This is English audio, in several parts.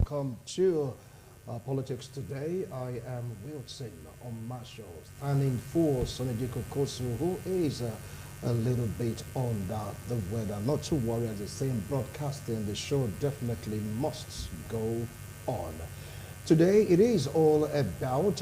welcome to Politics Today. I am Wilson on Marshall, standing for Sonejiko Kosu, who is a little bit under the weather. Not to worry, as the same broadcasting, the show definitely must go on. Today, it is all about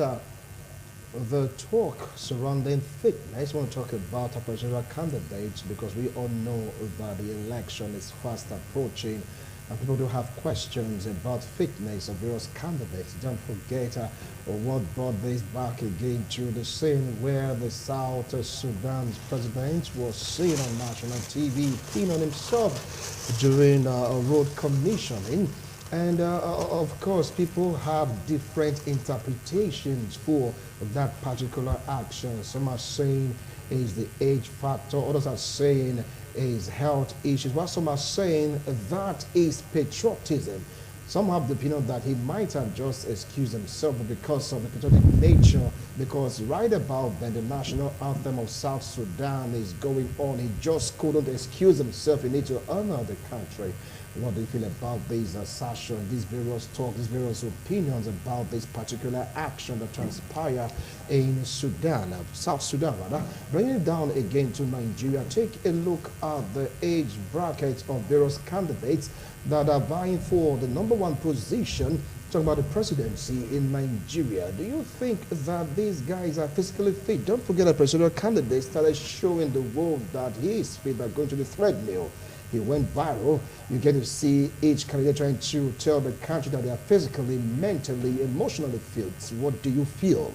the talk surrounding fitness. We want to talk about a presidential candidate because we all know that the election is fast approaching and people do have questions about fitness of various candidates. Don't forget what brought this back again to the scene where the South Sudan's president was seen on national TV peeing on himself during a road commissioning. And of course, people have different interpretations for that particular action. Some are saying is the age factor, others are saying is health issues, while some are saying that is patriotism. Some have the opinion that he might have just excused himself because of the patriotic nature, because right about then the national anthem of South Sudan is going on. He just couldn't excuse himself. He needs to honor the country. What do you feel about this assertion, these various talks, these various opinions about this particular action that transpired in Sudan, South Sudan rather? Bringing it down again to Nigeria, take a look at the age brackets of various candidates that are vying for the #1 position. Talking about the presidency in Nigeria. Do you think that these guys are physically fit? Don't forget that presidential candidate started showing the world that he is fit by going to the treadmill. He went viral. You get to see each candidate trying to tell the country that they are physically, mentally, emotionally fit. What do you feel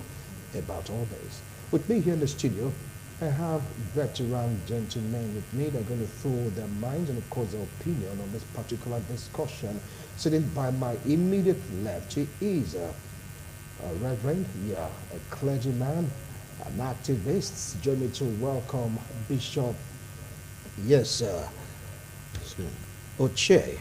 about all this? With me here in the studio, I have veteran gentlemen with me. They're going to throw their minds and, of course, their opinion on this particular discussion. Sitting by my immediate left, he is a reverend, a clergyman, an activist. Join me to welcome Bishop, yes, sir, Oche.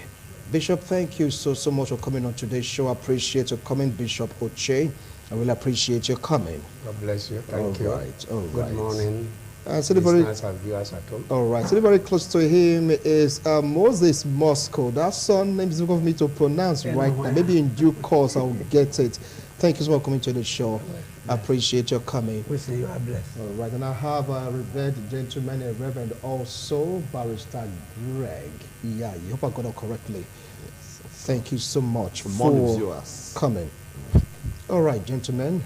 Bishop, thank you so much for coming on today's show. I appreciate your coming, Bishop Oche. I really appreciate your coming. God bless you. Thank you. All right. Good morning. So listeners and viewers at home. All right. So very close to him is Moses Moscow. That son name is difficult for me to pronounce right now. Maybe in due course I'll get it. Thank you so much for coming to the show. I appreciate your coming. We say you are blessed. All right. And I have a revered gentleman, a reverend also, Barrister Greg. Yeah, you hope I got it correctly. Thank you so much for coming. All right, gentlemen,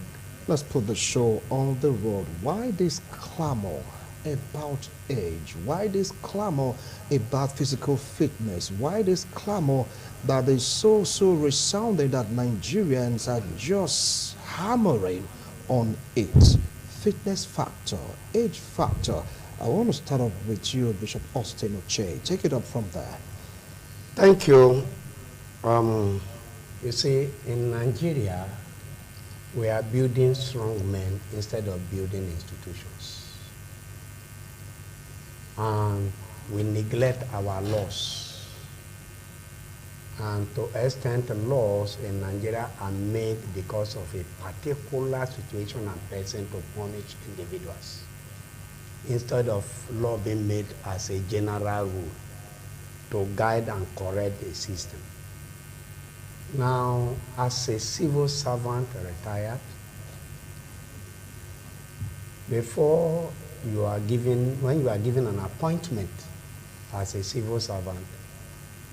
let's put the show on the road. Why this clamor about age? Why this clamor about physical fitness? Why this clamor that is so resounding that Nigerians are just hammering on it? Fitness factor, age factor. I want to start off with you, Bishop Austin Oche. Take it up from there. Thank you. You see, in Nigeria, we are building strong men instead of building institutions. And we neglect our laws. And to extent, laws in Nigeria are made because of a particular situation and person to punish individuals, instead of law being made as a general rule to guide and correct the system. Now, as a civil servant retired, before you are given, when you are given an appointment as a civil servant,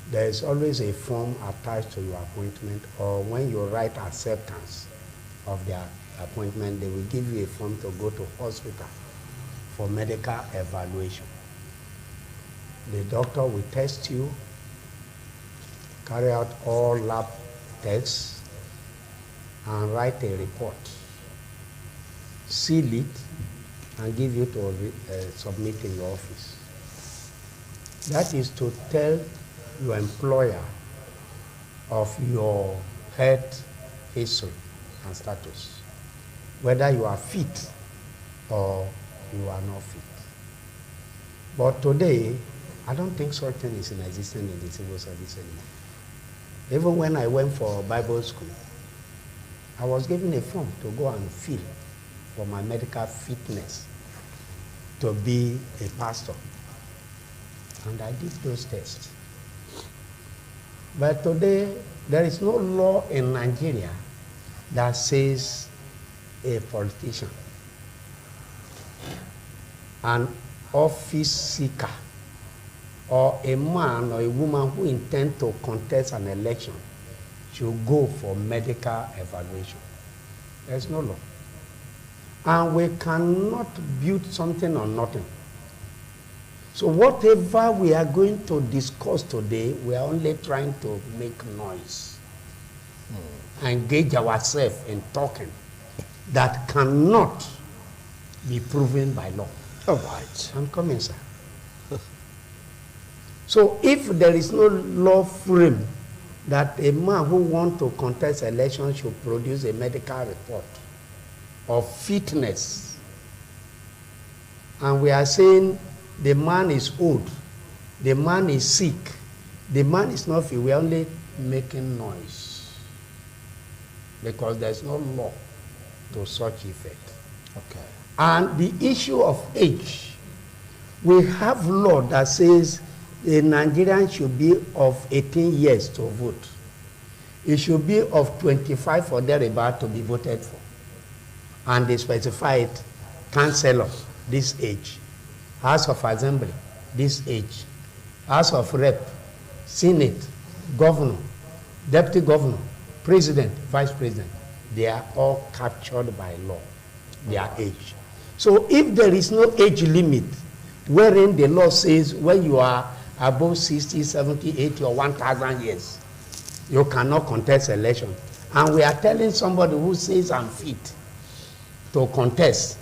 there is always a form attached to your appointment, or when you write acceptance of their appointment, they will give you a form to go to hospital for medical evaluation. The doctor will test you, carry out all lab tests, and write a report, seal it, and give you to submit in your office. That is to tell your employer of your health history and status, whether you are fit or you are not fit. But today, I don't think such thing is in existence in the civil service anymore. Even when I went for Bible school, I was given a form to go and fill for my medical fitness to be a pastor. And I did those tests. But today, There is no law in Nigeria that says a politician, an office seeker, or a man or a woman who intend to contest an election should go for medical evaluation. There's no law. And we cannot build something on nothing. So whatever we are going to discuss today, we are only trying to make noise. Engage ourselves in talking that cannot be proven by law. All right. I'm coming, sir. So if there is no law frame that a man who wants to contest election should produce a medical report of fitness, and we are saying the man is old, the man is sick, the man is not fit, we are only making noise because there's no law to such effect. Okay. And the issue of age, we have law that says a Nigerian should be of 18 years to vote. It should be of 25 or thereabout to be voted for. And they specify it, councillor, this age, House of Assembly, this age, House of Rep, Senate, Governor, Deputy Governor, President, Vice President. They are all captured by law, their age. So if there is no age limit, wherein the law says when you are above 60, 70, 80, or 1,000 years, you cannot contest election. And we are telling somebody who says I'm fit to contest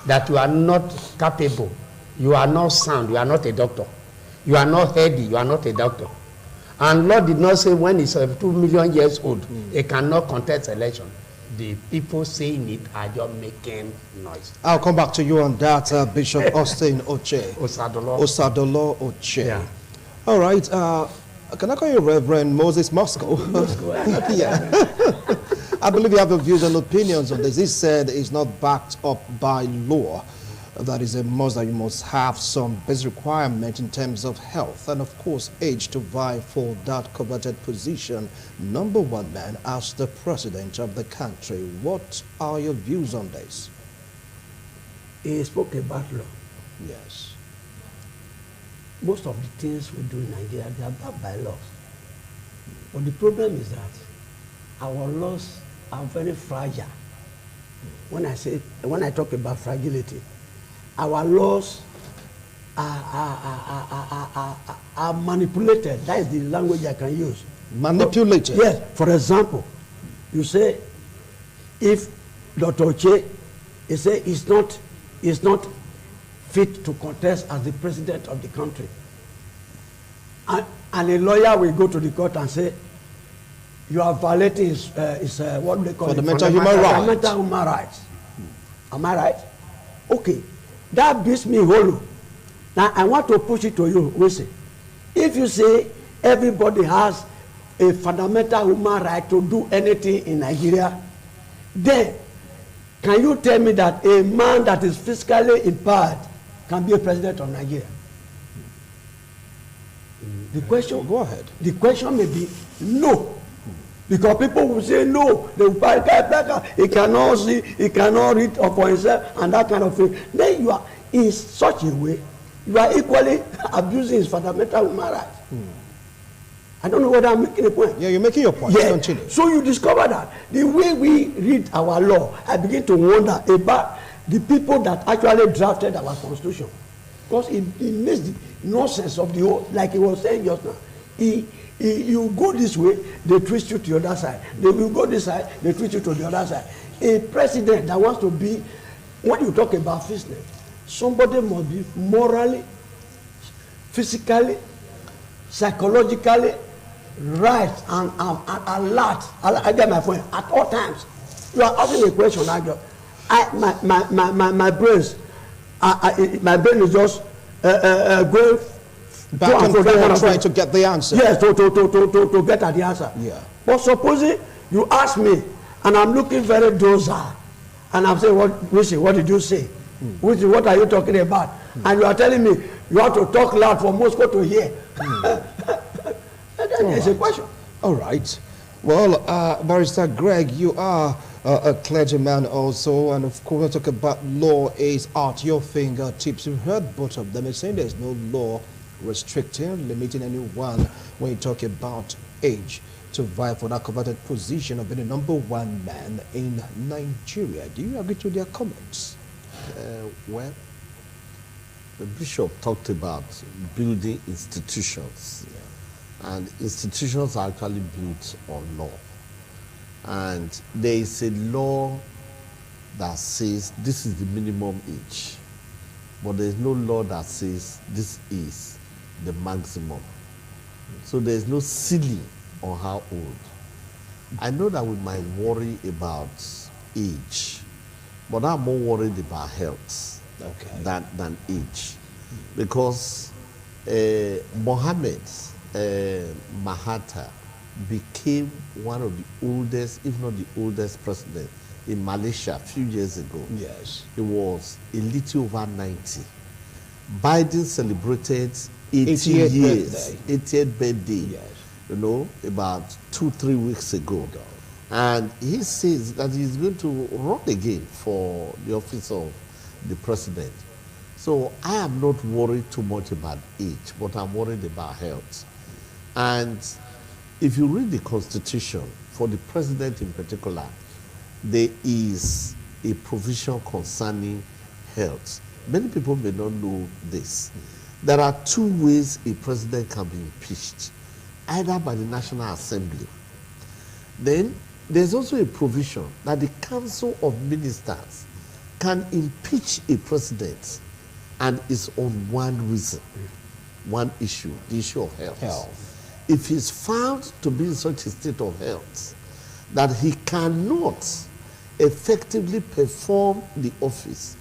that you are not capable, you are not sound, you are not a doctor, you are not healthy, you are not a doctor. And Lord did not say when he's 2 million years old, he cannot contest election. The people saying it are just making noise. I'll come back to you on that, Bishop Austin Oche. Osadolo Oche. Yeah. All right. Can I call you Reverend Moses Moscow? Yeah. I believe you have your views and opinions on this. This said is not backed up by law. That is a must that you must have some basic requirement in terms of health and, of course, age to vie for that coveted position. Number one man as the president of the country. What are your views on this? He spoke about law. Yes. Most of the things we do in Nigeria, they are backed by laws. But the problem is that our laws are very fragile. When I talk about fragility, our laws are manipulated. That is the language I can use. Manipulated? Yes. For example, you say, if Dr. Oche, he say is not fit to contest as the president of the country, and a lawyer will go to the court and say, you are violating his what they call fundamental human rights. Fundamental human rights. Am I right? Okay. That beats me hollow. Now I want to push it to you. Listen. If you say everybody has a fundamental human right to do anything in Nigeria, then can you tell me that a man that is physically impaired can be a president of Nigeria? The question, go ahead. The question may be no. Because people will say no, they will he cannot see, he cannot read for himself, and that kind of thing. Then you are in such a way, you are equally abusing his fundamental human rights. I don't know whether I'm making a point. Yeah, you're making your point. Yeah. Continue. So you discover that the way we read our law, I begin to wonder about the people that actually drafted our constitution. Because it makes the nonsense of the whole, like he was saying just now. You go this way, they twist you to the other side. They will go this side, they twist you to the other side. A president that wants to be, when you talk about fitness, somebody must be morally, physically, psychologically right and alert. I get my point. At all times, you are asking a question. My my brain is just going back and forth trying to get the answer. Yes, to get at the answer. Yeah. But supposing you ask me, and I'm looking very docile, and I'm saying, what did you say? What are you talking about? And you are telling me you have to talk loud for Moscow to hear. There's a question. All right. Well, Barrister Greg, you are a clergyman also, and of course, we talk about law is at your fingertips. You've heard both of them. It's saying there's no law restricting, limiting anyone when you talk about age to vie for that coveted position of being the #1 man in Nigeria. Do you agree to their comments? Well, the bishop talked about building institutions. Yeah. And institutions are actually built on law. And there is a law that says this is the minimum age. But there is no law that says this is the maximum. So there is no ceiling on how old. I know that we might worry about age, but I'm more worried about health than age. Because Mohammed Mahathir became one of the oldest, if not the oldest president in Malaysia a few years ago. Yes. He was a little over 90. Biden celebrated 80 years, 80th birthday, yes. You know, about 2-3 weeks ago. And he says that he's going to run again for the office of the president. So I am not worried too much about age, but I'm worried about health. And if you read the Constitution, for the president in particular, there is a provision concerning health. Many people may not know this. There are 2 ways a president can be impeached, either by the National Assembly. Then there's also a provision that the Council of Ministers can impeach a president, and it's on one reason, one issue, the issue of health. If he's found to be in such a state of health that he cannot effectively perform the office,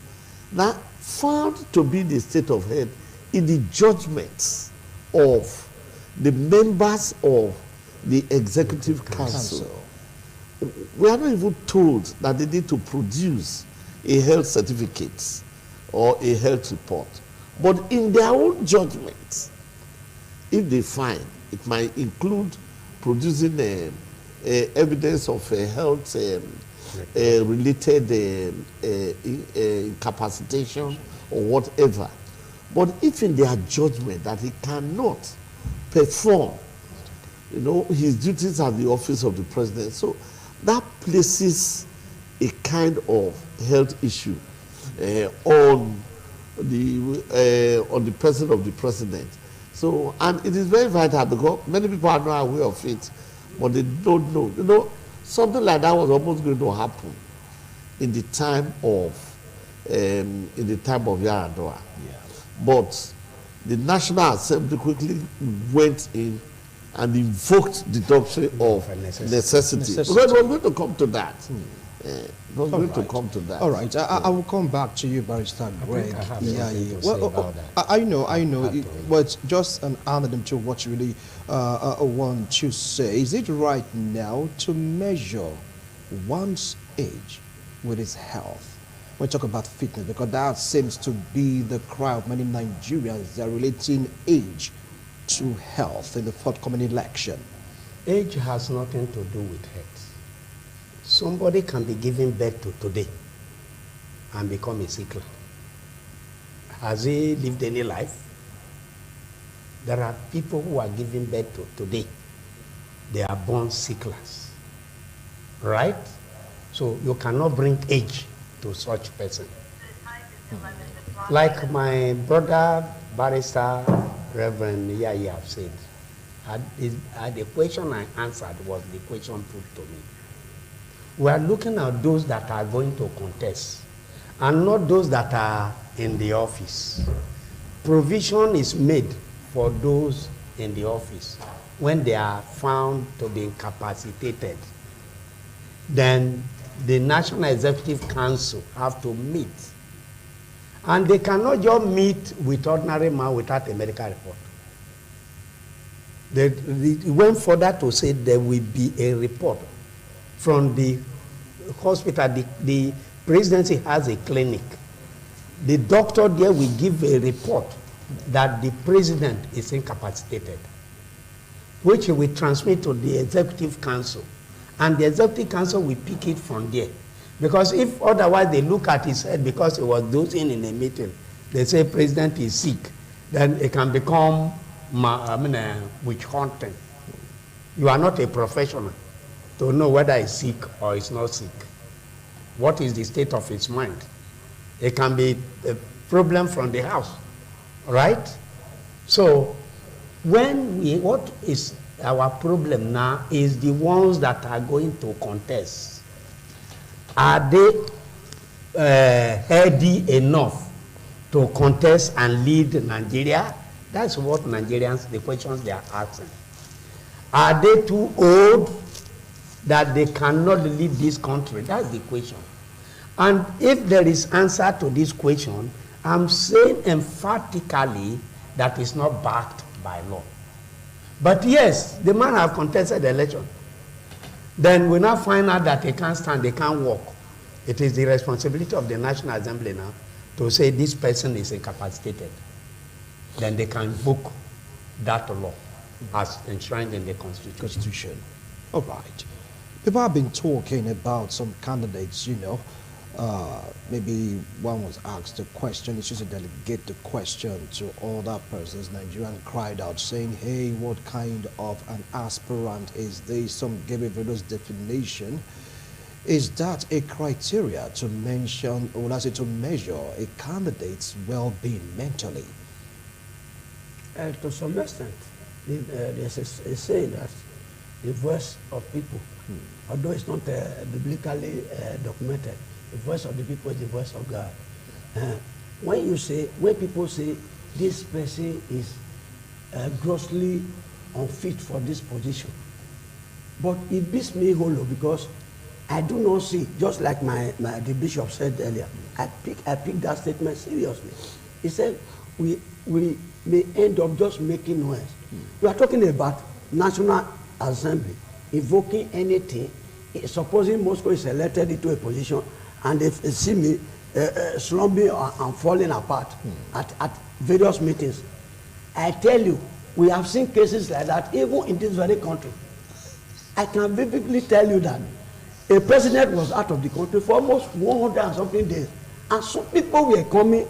that found to be the state of health in the judgments of the members of the Executive Council. We are not even told that they need to produce a health certificate or a health report. But in their own judgment, if they find, it might include producing evidence of a health related incapacitation or whatever. But if in their judgment that he cannot perform, you know, his duties at the office of the president, so that places a kind of health issue on the person of the president. So, and it is very vital because many people are not aware of it, but they don't know. You know, something like that was almost going to happen in the time of Yar'Adua. Yeah. But the National Assembly quickly went in and invoked the doctrine of necessity. Because we're going to come to that. We're going to come to that. All right, I will come back to you, Barrister Greg. I know, but just an addendum to what you really want to say. Is it right now to measure one's age with his health? When we talk about fitness, because that seems to be the cry of many Nigerians. They're relating age to health in the forthcoming election. Age has nothing to do with health. Somebody can be giving birth to today and become a sickler. Has he lived any life? There are people who are giving birth to today. They are born sicklers. Right? So you cannot bring age to such person. Like my brother, Barrister Reverend Yaya have said, the question I answered was the question put to me. We are looking at those that are going to contest and not those that are in the office. Provision is made for those in the office when they are found to be incapacitated. Then the National Executive Council have to meet. And they cannot just meet with ordinary man without a medical report. They went further to say there will be a report from the hospital. The presidency has a clinic. The doctor there will give a report that the president is incapacitated, which he will transmit to the Executive Council. And the Executive Council will pick it from there. Because if otherwise they look at his head because he was dozing in a meeting, they say president is sick, then it can become witch hunting. You are not a professional to know whether he's sick or he's not sick. What is the state of his mind? It can be a problem from the house, right? So what is our problem now is the ones that are going to contest. Are they heady enough to contest and lead Nigeria? That's what Nigerians, the questions they are asking. Are they too old that they cannot lead this country? That's the question. And if there is answer to this question, I'm saying emphatically that it's not backed by law. But yes, the man have contested the election. Then we now find out that they can't stand, they can't walk. It is the responsibility of the National Assembly now to say this person is incapacitated. Then they can invoke that law as enshrined in the Constitution. All right. People have been talking about some candidates, you know. Maybe one was asked a question, it's just a delegate the question to other persons. Nigerian cried out saying, hey, what kind of an aspirant is this? Some gave a various definition. Is that a criteria to mention, or let's say to measure a candidate's well-being mentally? To some extent, there's a saying that the voice of people, although it's not biblically documented, the voice of the people is the voice of God. When people say this person is grossly unfit for this position, but it beats me hollow because I do not see, just like the bishop said earlier, I pick that statement seriously. He said we may end up just making noise. We are talking about National Assembly invoking anything. Supposing Moscow is elected into a position and they see me slumping and falling apart at various meetings. I tell you, we have seen cases like that even in this very country. I can vividly tell you that a president was out of the country for almost 100 and something days. And some people were coming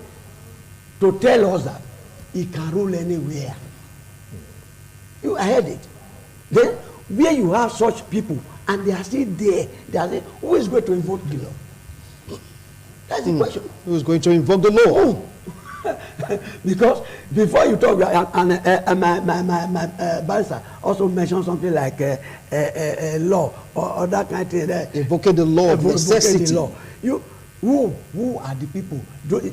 to tell us that he can rule anywhere. I heard it. Then, where you have such people and they are still there, they are saying, who is going to invoke the law? That's the question. Who is going to invoke the law? Because before you talk, and my barrister also mentioned something like law or that kind of thing. Invoking the law of necessity. The law. Who are the people?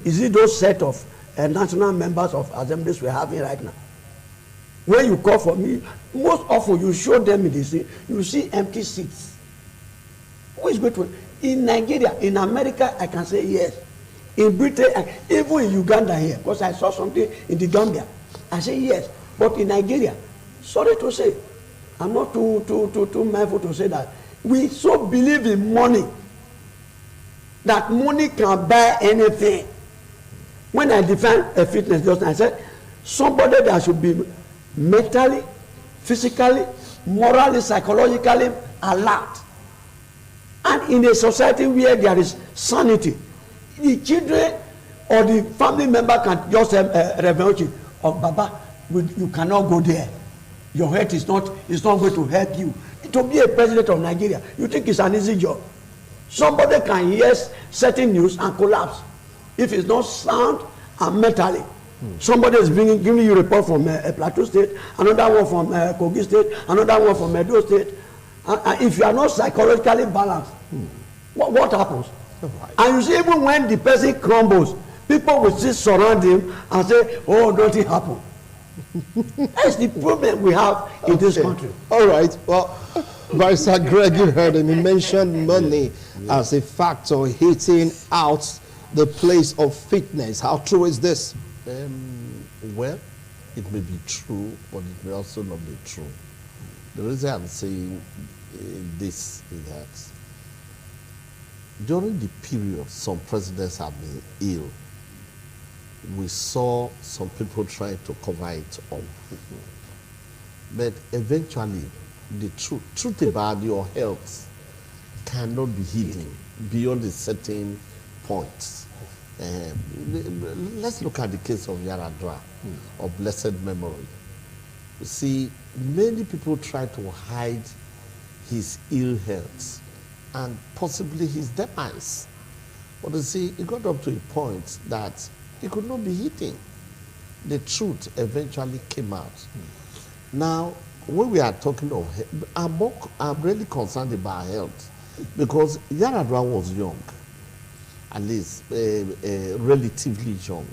Is it those set of national members of assemblies we're having right now? When you call for me, most often you show them in the scene, you see empty seats. Who is going to? In Nigeria, in America, I can say yes. In Britain, even in Uganda here, because I saw something in the Gambia, I say yes. But in Nigeria, sorry to say, I'm not too mindful to say that we so believe in money that money can buy anything. When I define a fitness, just I said somebody that should be mentally, physically, morally, psychologically alert. And in a society where there is sanity, the children or the family member can just reveal you, oh Baba, you cannot go there. Your health is not going to help you. To be a president of Nigeria, you think it's an easy job. Somebody can hear certain news and collapse if it's not sound and mentally. Somebody is giving you a report from Plateau State, another one from Kogi State, another one from Edo State. If you are not psychologically balanced, what happens? Right. And you see, even when the person crumbles, people will still surround him and say, oh, nothing happened. That's the problem we have in this country. All right. Well, Barrister Greg, you heard him. He mentioned money as a factor hitting out the place of fitness. How true is this? Well, it may be true, but it may also not be true. The reason I'm saying this is that during the period some presidents have been ill, we saw some people trying to cover it up. But eventually, the truth about your health cannot be hidden beyond a certain point. Let's look at the case of Yaradua of blessed memory. You see, many people try to hide his ill health and possibly his demise. But you see, it got up to a point that it could not be hidden. The truth eventually came out. Now, when we are talking of, I'm really concerned about health because Yaradua was young, at least relatively young,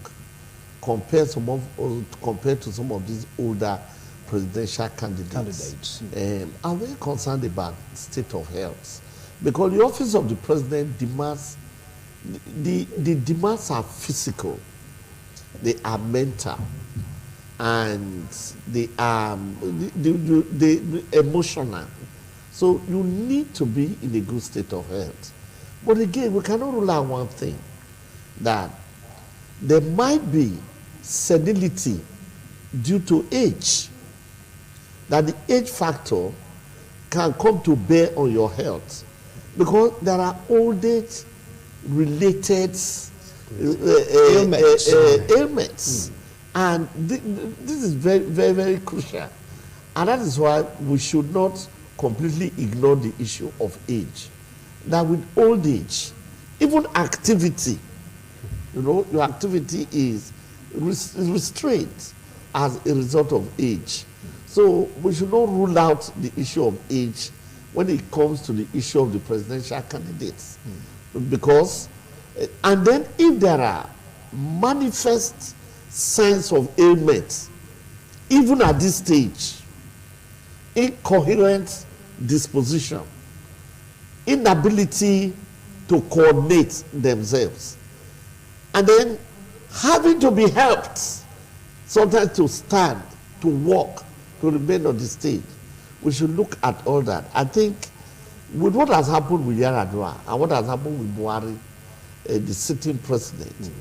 compared to some of these older presidential candidates. I'm very concerned about the state of health because the office of the president demands, the demands are physical, they are mental, and they are the emotional. So you need to be in a good state of health. But again, we cannot rule out one thing, that there might be senility due to age, that the age factor can come to bear on your health because there are old age related ailments. And this is very, very, very crucial. And that is why we should not completely ignore the issue of age. That with old age, even activity, you know, your activity is restrained as a result of age. So we should not rule out the issue of age when it comes to the issue of the presidential candidates. Because, and then if there are manifest signs of ailment, even at this stage, incoherent disposition, inability to coordinate themselves, and then having to be helped, sometimes to stand, to walk, to remain on the stage, we should look at all that. I think with what has happened with Yaradua and what has happened with Buhari, the sitting president,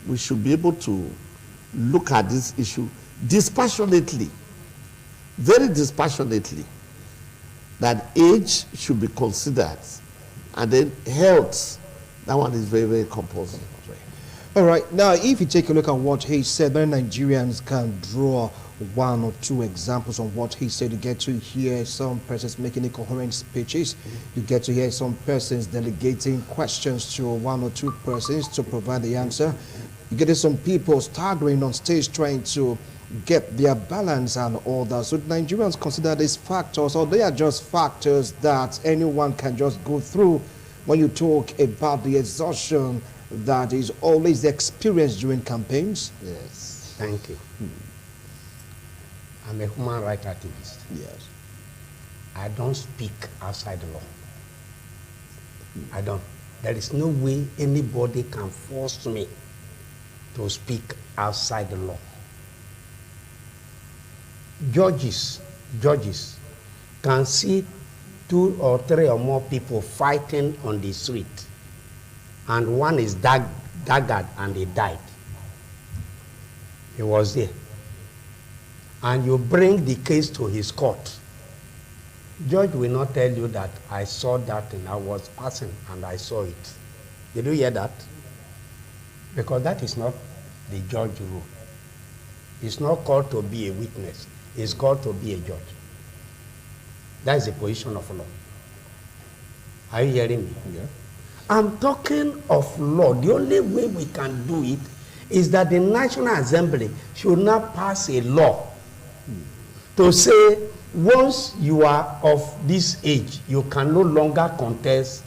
we should be able to look at this issue dispassionately, very dispassionately, that age should be considered, and then health, that one is very, very compulsory. All right, now if you take a look at what he said, many Nigerians can draw one or two examples on what he said. You get to hear some persons making incoherent speeches. You get to hear some persons delegating questions to one or two persons to provide the answer. You get some people staggering on stage trying to get their balance and all that. So Nigerians consider these factors, or they are just factors that anyone can just go through when you talk about the exhaustion that is always experienced during campaigns? Yes, thank you. I'm a human rights activist. Yes. I don't speak outside the law. I don't. There is no way anybody can force me to speak outside the law. Judges can see 2 or 3 or more people fighting on the street, and one is daggered and he died. He was there. And you bring the case to his court. Judge will not tell you that I saw that and I was passing and I saw it. Did you hear that? Because that is not the judge rule. It's not called to be a witness. It's called to be a judge. That is the position of law. Are you hearing me? Yeah. I'm talking of law. The only way we can do it is that the National Assembly should not pass a law to say once you are of this age, you can no longer contest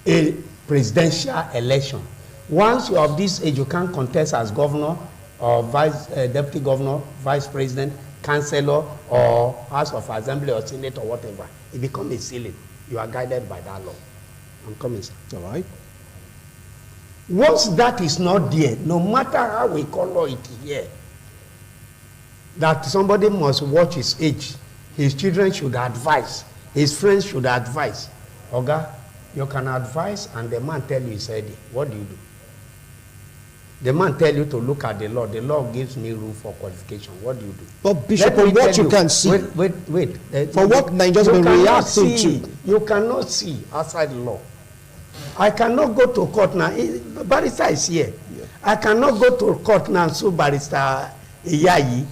a presidential election. Once you are of this age, you can't contest as governor or deputy governor, vice president, councillor, or House of Assembly or Senate or whatever. It becomes a ceiling. You are guided by that law. I'm coming, sir. All right. Once that is not there, no matter how we color it here, that somebody must watch his age, his children should advise, his friends should advise. Oga, you can advise and the man tell you he's ready. What do you do? The man tell you to look at the law gives me room for qualification. What do you do? But Bishop, from what you can see, wait. For what Nigerians have been reacting to. You cannot see outside the law. I cannot go to court now. Barrister is here. Yeah. I cannot go to court now and sue Barrister Iyayi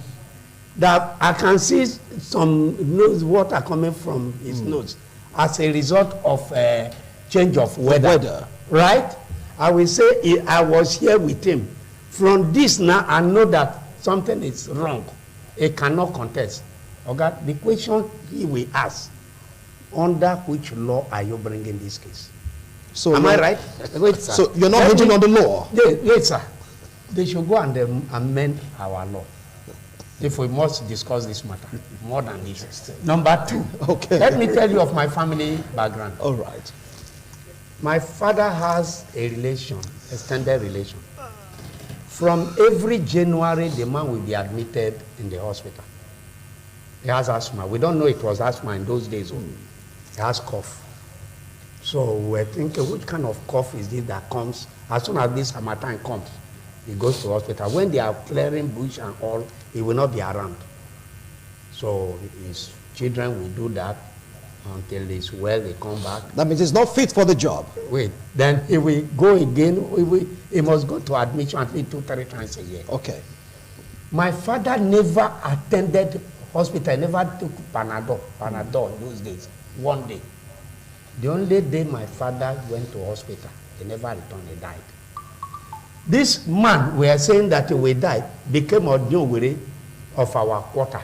that I can see some nose water coming from his nose as a result of change of weather. Right? I will say I was here with him. From this now, I know that something is wrong. He cannot contest. Okay? The question he will ask, under which law are you bringing this case? So am I right? Wait, sir. So you're not hinging on the law? Wait, sir. They should go and amend our law if we must discuss this matter more than this. Number two, okay. Let me tell you of my family background. All right. My father has a relation, extended relation. From every January, the man will be admitted in the hospital. He has asthma. We don't know it was asthma in those days. He has cough. So we're thinking, which kind of cough is this that comes? As soon as this summertime comes, he goes to hospital. When they are clearing bush and all, he will not be around. So his children will do that until he's well, they come back. That means he's not fit for the job. Wait, then he will go again. He must go to admission at least 2-3 times a year. Okay. My father never attended hospital, never took Panadol in those days, one day. The only day my father went to hospital, he never returned, he died. This man, we are saying that he will die, became a new of our quarter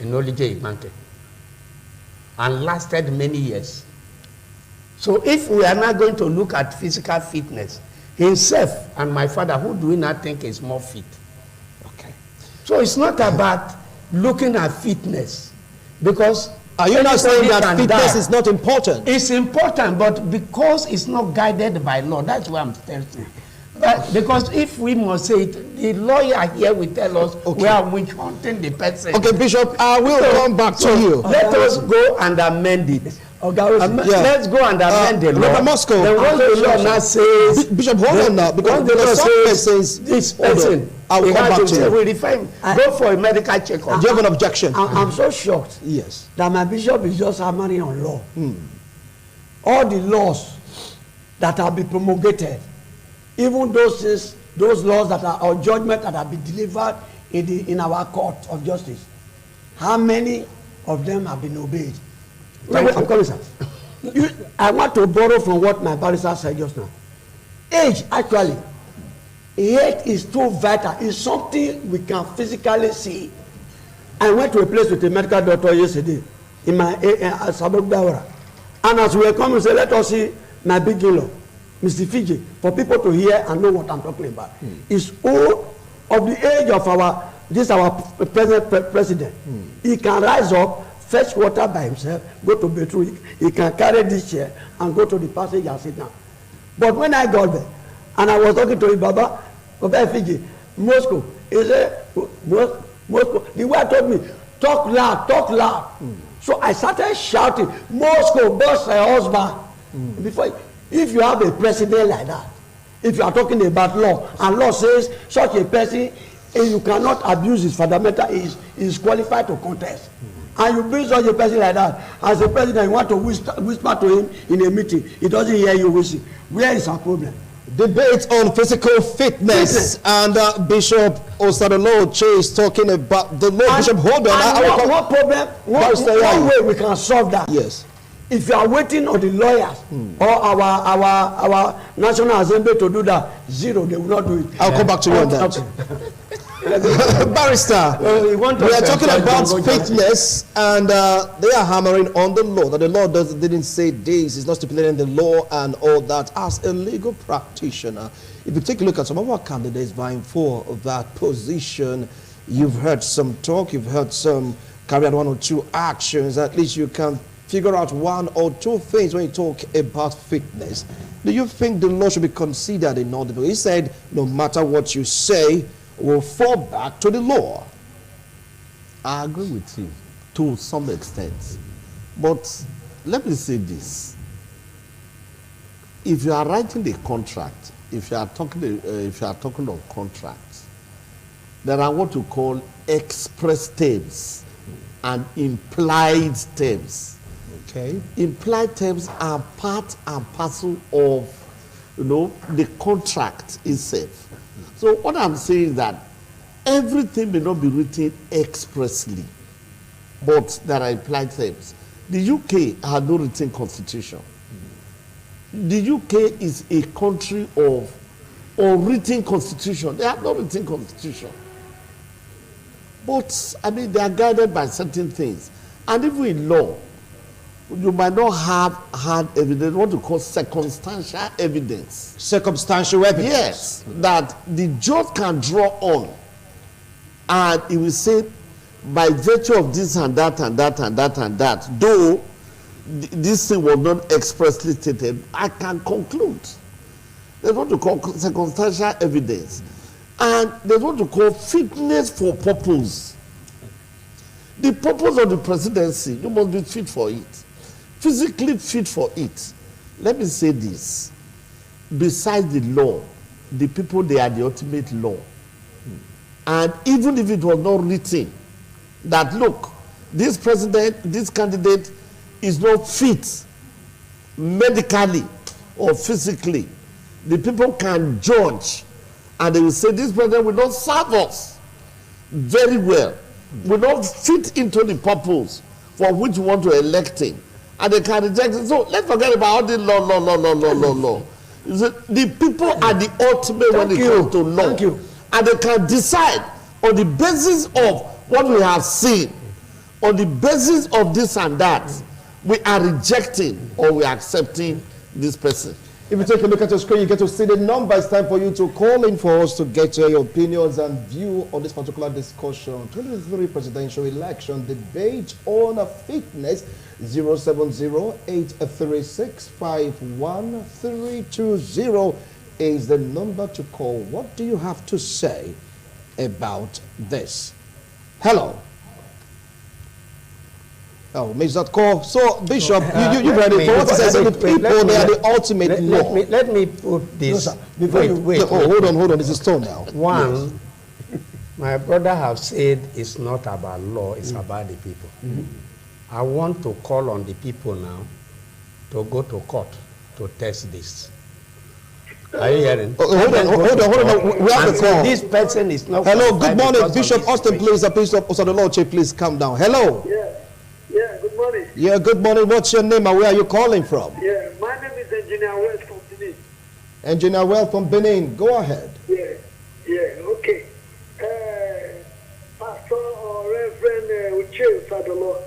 in Olije Mountain and lasted many years. So if we are not going to look at physical fitness, himself and my father, who do we not think is more fit? Okay. So it's not about looking at fitness, because are you not saying that fitness is not important? It's important, but because it's not guided by law, that's why I'm telling you. But because if we must say it, the lawyer here will tell us we are witch hunting the person. Okay, Bishop, I will come back to you. Let us go and amend it. Let's go and amend the law. Moscow. Then once the law now says, Bishop, hold on now, because the law says this person, I will come back to you. We refine. Go for a medical checkup. Do you have an objection? I'm so shocked. Yes. That my bishop is just hammering on law. All the laws that have been promulgated, even those laws that are or judgment that have been delivered in our court of justice, how many of them have been obeyed? Wait, I'm coming, sir. I want to borrow from what my barrister said just now. Age, actually, age is too vital. It's something we can physically see. I went to a place with a medical doctor yesterday in my suburb Daura, and as we were coming, say, let us see my big in-law, Mr. Fiji, for people to hear and know what I'm talking about. Is all of the age of our present president. He can rise up, fetch water by himself, go to bedroom. He can carry this chair and go to the passage and sit down. But when I got there and I was talking to him, Baba Fiji, Moscow, he said, Moscow. The way I told me, talk loud, talk loud. So I started shouting, Moscow, boss my husband. Before, if you have a president like that, if you are talking about law, and law says such a person, you cannot abuse his fundamental, is qualified to contest. And you bring such a person like that, as a president, you want to whisper to him in a meeting, he doesn't hear you whistling. Where is our problem? Debate on physical fitness. And Bishop Osadolo is talking about the law. Bishop, hold on. What problem? One way we can solve that. Yes. If you are waiting on the lawyers or our National Assembly to do that, zero, they will not do it. I'll come back to you on that. Barrister, we are talking about fitness, and they are hammering on the law, that the law didn't say this, it's not stipulating the law and all that. As a legal practitioner, if you take a look at some of our candidates vying for that position, you've heard some talk, you've heard some carry out 1 or 2 actions, at least you can figure out 1 or 2 things when you talk about fitness. Do you think the law should be considered in all the people? He said, no matter what you say, we'll fall back to the law. I agree with you to some extent. But let me say this. if you are writing the contract, if you are talking of contracts, there are what you call express terms and implied terms. Okay. Implied terms are part and parcel of, the contract itself. So what I'm saying is that everything may not be written expressly, but there are implied terms. The UK had no written constitution. The UK is a country of unwritten constitution. They have no written constitution. But, I mean, they are guided by certain things. And even in law, you might not have had evidence, what we call circumstantial evidence. Circumstantial evidence. Yes, that the judge can draw on. And he will say, by virtue of this and that and that and that and that, though this thing was not expressly stated, I can conclude. There's what we call circumstantial evidence. And there's what we call fitness for purpose. The purpose of the presidency, you must be fit for it. Physically fit for it. Let me say this. Besides the law, the people, they are the ultimate law. And even if it was not written, that look, this president, this candidate is not fit medically or physically, the people can judge and they will say this president will not serve us very well, will not fit into the purpose for which we want to elect him, and they can reject it. So let's forget about all the law. You see, the people are the ultimate when it comes to law. Thank you. And they can decide on the basis of what we have seen, on the basis of this and that, we are rejecting or we are accepting this person. If you take a look at your screen, you get to see the number. It's time for you to call in for us to get your opinions and view on this particular discussion. 2023 presidential election debate on fitness. 070-836-51320 is the number to call. What do you have to say about this? Hello. Oh, miss that call. So, Bishop, you ready for what it says? The people, they are the ultimate law. Let me put this. No, wait. Hold on. This is tone now. One, my brother have said it's not about law, it's about the people. I want to call on the people now to go to court to test this. Are you hearing? Hold on. We have the call. This person is not. Hello, good morning, Bishop Austin, please. Bishop Osodoloche, please come down. Hello. Yeah, good morning. Yeah, good morning. What's your name and where are you calling from? Yeah, my name is Engineer Wells from Benin. Engineer Wells from Benin. Go ahead. Yeah, okay. Pastor or Reverend Uche Sadolo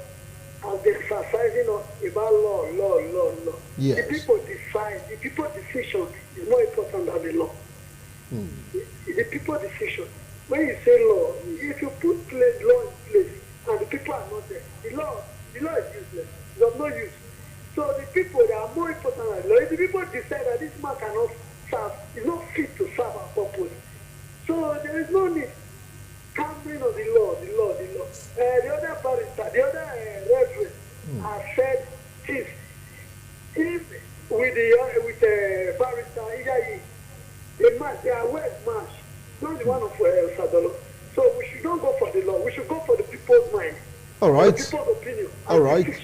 has been emphasizing about law. Yes. The people decide, the people decision is more important than the law. The people decision. When you say law, if you put law in place and the people are not there, the law is useless. It's of no use. So the people, they are more important than the law. If the people decide that this man cannot serve, is not fit to serve our purpose. So there is no need. Camping of the law. The other barrister, the other reverend has said this. If with barrister Iyayi, they are well matched, not the one of Sadolo. So we should not go for the law. We should go for the people's mind. All right. The people's opinion. All right.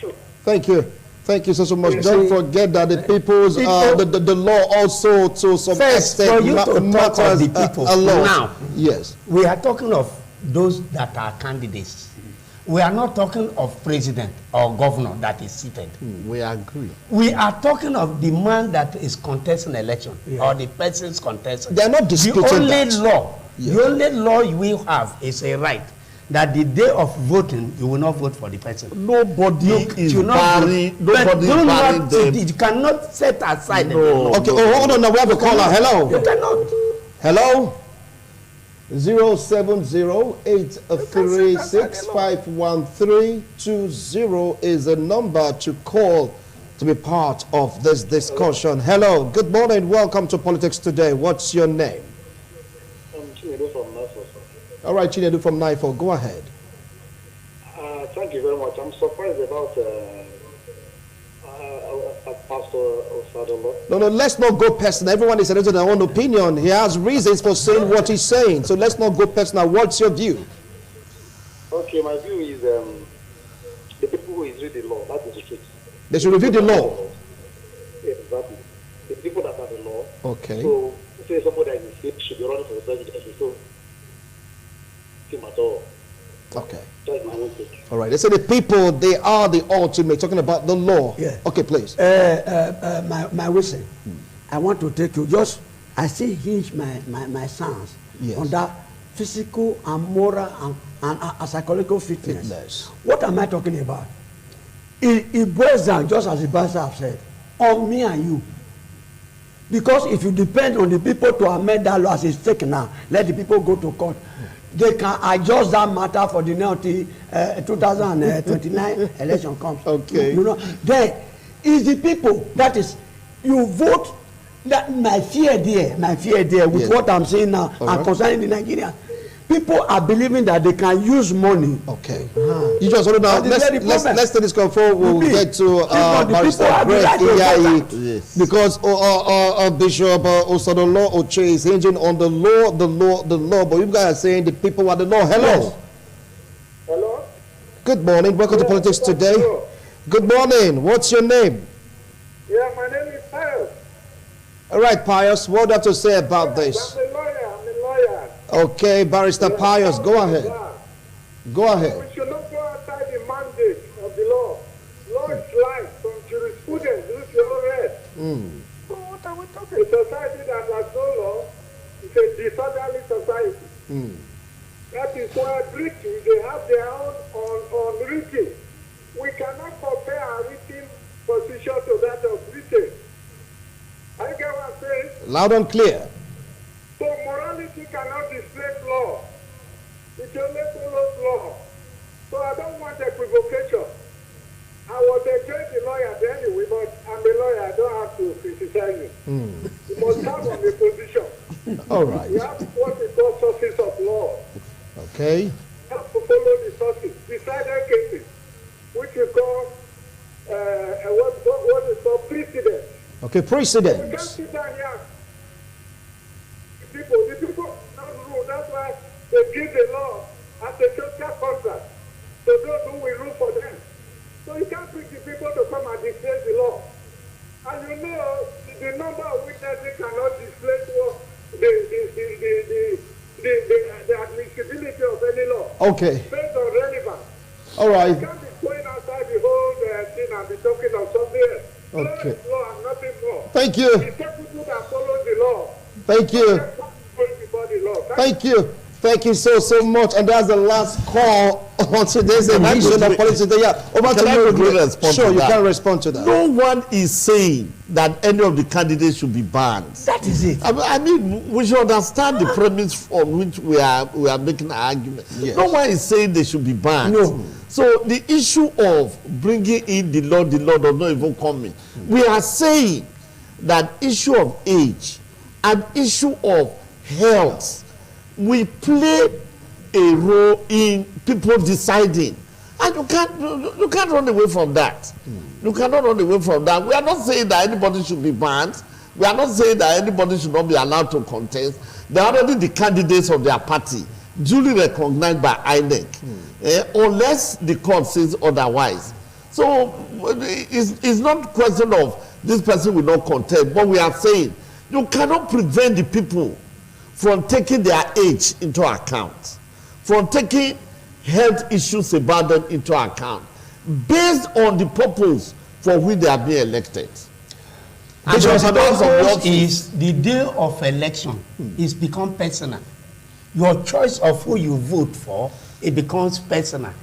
Thank you. Thank you so much. Don't forget that the people's the law also to some extent matters the people. A lot. Now, yes, we are talking of those that are candidates. We are not talking of president or governor that is seated. We agree. We are talking of the man that is contesting election or the person's contesting. They are not disputing that. The only law you have is a right that the day of voting you will not vote for the person. Nobody is barring them. You cannot set aside the law. Okay, hold on now. We have a caller. Hello. You cannot. Hello. 070-836-51320 is the number to call to be part of this discussion. Hello. Good morning. Welcome to Politics Today. What's your name? I'm Chinedu from Nifo. All right, Chinedu from Nifo. Go ahead. Thank you very much. I'm surprised about Pastor No, let's not go personal. Everyone is entitled to their own opinion. He has reasons for saying what he's saying. So let's not go personal. What's your view? Okay, my view is the people who read the law, that is the truth. They should review the law. Yes, exactly. The people that are the law. Okay. So, say somebody that is sick should be running for the presidency. So, him at all. Okay. That's my own take. All right. They say the people, they are the ultimate. Talking about the law. Yeah. Okay, please. My wisdom. I want to take you. I still hinge my sons on that physical and moral and psychological fitness. What am I talking about? It boils down, just as the pastor have said, on me and you. Because if you depend on the people to amend that law as it's taken now, let the people go to court. They can adjust that matter for the now 2029 election comes. Okay. Then is the people, that is, you vote. That my fear there with what I'm saying now and concerning the Nigerians. People are believing that they can use money. Okay. You just hold on. Let's take this control. We'll get to Barrister Greg Iyayi. Yes. Because Bishop Osadolo Oche is hinging on the law. But you guys are saying the people are the law. Hello. Yes. Hello? Good morning. Welcome to Politics Today. Good morning. What's your name? Yeah, my name is Pius. All right, Pius. What do you have to say about this? I'm a lawyer. Okay, Barrister Pius, go ahead. Go ahead. We should not go outside the mandate of the law. Law is life from jurisprudence, which you all read. So what are we talking? A society that has no law is a disorderly society. That is why British, they have their own on written. We cannot compare our written position to that of Britain. I get what I'm saying? Loud and clear. So morality cannot displace law. It only follows law. So I don't want equivocation. I was a great lawyer anyway, but I'm a lawyer. I don't have to criticize you. You must have on a position. All right. You have what we call sources of law. Okay. You have to follow the sources, decided cases, which we call what we call precedents. Okay, We can't precedents. sit down here. The people not rule. That's why they give the law as a social contract. So those who will rule for them. So you can't bring the people to come and displace the law. And you know the number of witnesses cannot displace the admissibility of any law. Okay. Based on relevance. All right. You can't be going outside the whole thing and be talking of something else. Okay. Law and nothing more. Thank you. It's the people that follow the law. Thank you. Thank you. Thank you so much. And that's the last call on today's edition of Politics Today. Yeah. Over Can to I you. quickly respond Sure, to you that? can respond to that. No one is saying that any of the candidates should be banned. That is it. I mean, we should understand the premise on which we are making an argument. Yes. No one is saying they should be banned. No. So the issue of bringing in the law does not even come in. We are saying that issue of age and issue of health will play a role in people deciding, and you can't run away from that. You cannot run away from that. We are not saying that anybody should be banned. We are not saying that anybody should not be allowed to contest. They are already the candidates of their party, duly recognized by INEC, unless the court says otherwise. So it's not a question of this person will not contest, but we are saying you cannot prevent the people from taking their age into account, from taking health issues about them into account, based on the purpose for which they are being elected. And Because the of the purpose is the day of election is become personal. Your choice of who you vote for, it becomes personal.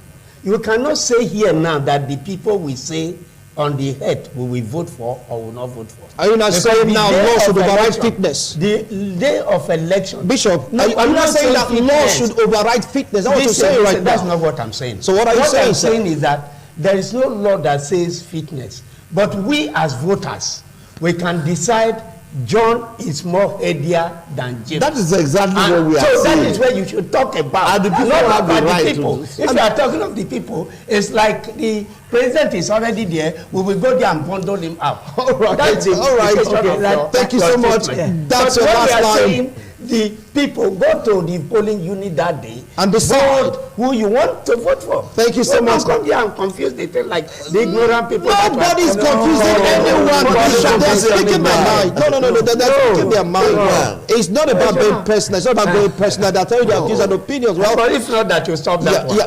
You cannot say here now that the people will say on the head we will vote for or will not vote for. Are you not Because saying the now day law of should override election- fitness? The day of election. Bishop, No, are you I'm not saying that law fitness. should override fitness? That's what you're Listen, saying right that's now. not what I'm saying. So what are you saying, What I'm sir? saying is that there is no law that says fitness. But we as voters, we can decide John is more headier than James. That is exactly what we are saying. So saying. that is where you should talk about. And the people not have the about right the people. to. If you are talking of the people, it's like the president is already there. We will go there and bundle him out. All right. That's the All right. implication of your- Thank you so much. statement. That's But your when we last are line. saying the people go to the polling unit that day And decide. vote who you want to vote for. Thank you so Don't much. come here and confuse the thing like the ignorant people. that were- Nobody's confusing anyone. They're speaking their mind. No, they're speaking their mind. It's not about being personal. It's not about going personal. They're telling you their views and opinions. Well, But if not that, you stop that one.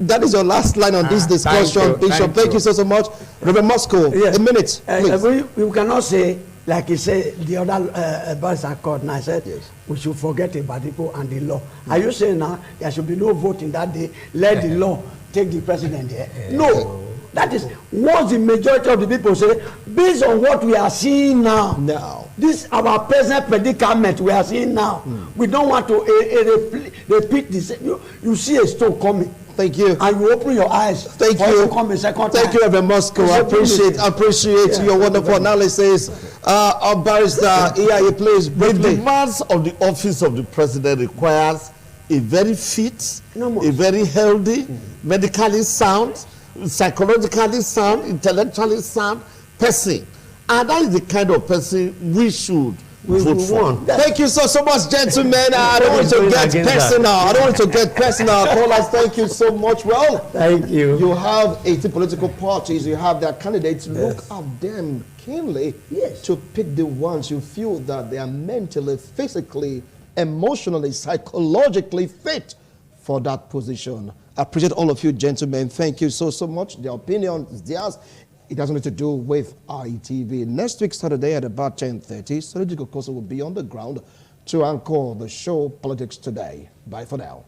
That is your last line on this discussion, Bishop. Thank you so much. Reverend Moscow, a minute, please. We cannot say, like he said, the other barrister called and I said, we should forget about people and the law. Are you saying now there should be no voting that day? Let the law take the president there? No. That is what the majority of the people say, based on what we are seeing now. This our present predicament we are seeing now. We don't want to repeat this. You see a stone coming. Thank you. And you open your eyes. Thank you. Thank you, Reverend Moscow. I appreciate your wonderful analysis. Barrister, please. The demands of the office of the president requires a very fit, a very healthy, medically sound, psychologically sound, intellectually sound person. And that is the kind of person we should vote for. Thank you so much, gentlemen. I don't want to get personal. Callers, thank you so much. Well, thank you. You have 18 political parties. You have their candidates. Look at them keenly to pick the ones you feel that they are mentally, physically, emotionally, psychologically fit for that position. I appreciate all of you, gentlemen. Thank you so much. Their opinion is theirs. It has nothing to do with ITV. Next week, Saturday at about 10:30, Strategic Okoso will be on the ground to anchor the show Politics Today. Bye for now.